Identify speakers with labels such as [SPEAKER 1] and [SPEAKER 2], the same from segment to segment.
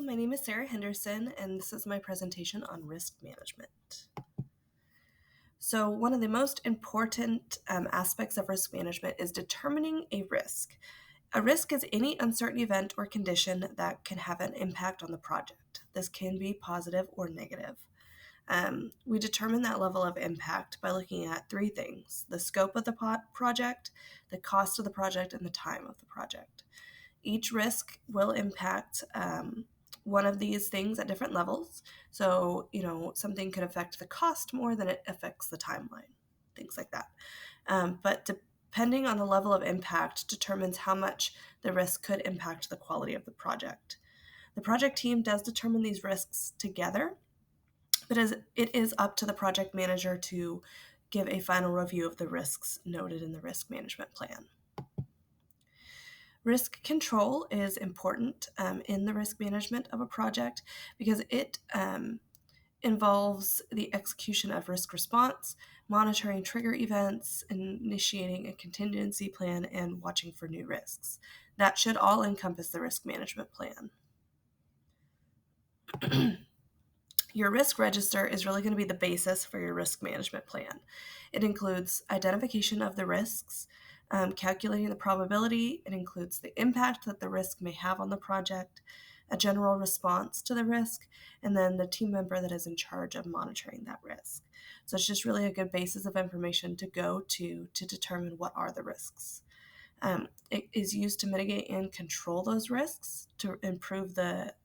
[SPEAKER 1] my name is Sarah Henderson, and this is my presentation on risk management. So one of the most important aspects of risk management is determining a risk. A risk is any uncertain event or condition that can have an impact on the project. This can be positive or negative. We determine that level of impact by looking at three things: the scope of the project, the cost of the project, and the time of the project. Each risk will impact one of these things at different levels. So, something could affect the cost more than it affects the timeline, things like that. But depending on the level of impact determines how much the risk could impact the quality of the project. The project team does determine these risks together, but it is up to the project manager to give a final review of the risks noted in the risk management plan. Risk control is important in the risk management of a project because it involves the execution of risk response, monitoring trigger events, initiating a contingency plan, and watching for new risks. That should all encompass the risk management plan. Your risk register is really going to be the basis for your risk management plan. It includes identification of the risks, calculating the probability. It includes the impact that the risk may have on the project, a general response to the risk, and then the team member that is in charge of monitoring that risk. So it's just really a good basis of information to go to determine what are the risks. It is used to mitigate and control those risks to improve the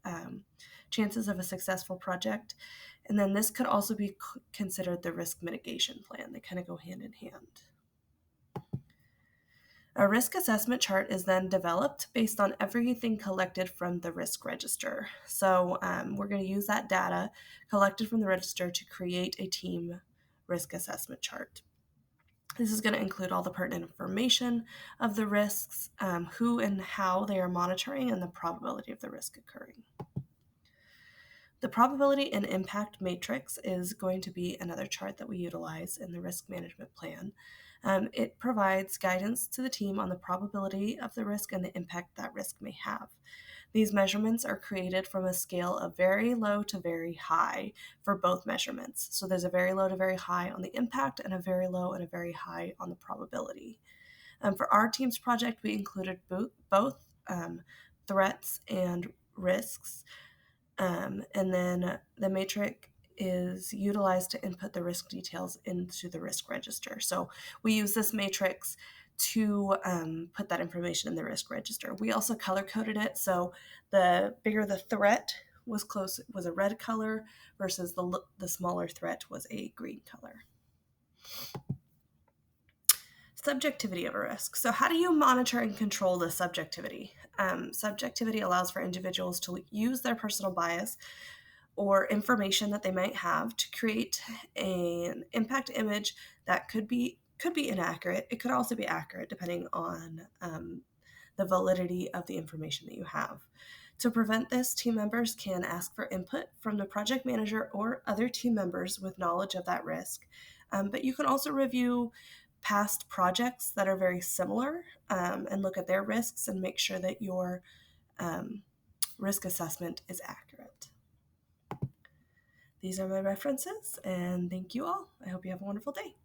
[SPEAKER 1] chances of a successful project. And then this could also be considered the risk mitigation plan. They kind of go hand in hand. A risk assessment chart is then developed based on everything collected from the risk register. So we're going to use that data collected from the register to create a team risk assessment chart. This is going to include all the pertinent information of the risks, who and how they are monitoring, and the probability of the risk occurring. The probability and impact matrix is going to be another chart that we utilize in the risk management plan. It provides guidance to the team on the probability of the risk and the impact that risk may have. These measurements are created from a scale of very low to very high for both measurements. So there's a very low to very high on the impact and a very low and a very high on the probability. For our team's project, we included both threats and risks. And then the matrix is utilized to input the risk details into the risk register. So we use this matrix to put that information in the risk register. We also color-coded it, so the bigger the threat was a red color versus the smaller threat was a green color. Subjectivity of a risk. So how do you monitor and control the subjectivity? Subjectivity allows for individuals to use their personal bias or information that they might have to create an impact image that could be inaccurate. It could also be accurate depending on the validity of the information that you have. To prevent this, team members can ask for input from the project manager or other team members with knowledge of that risk. But you can also review past projects that are very similar and look at their risks and make sure that your risk assessment is accurate. These are my references, and thank you all. I hope you have a wonderful day.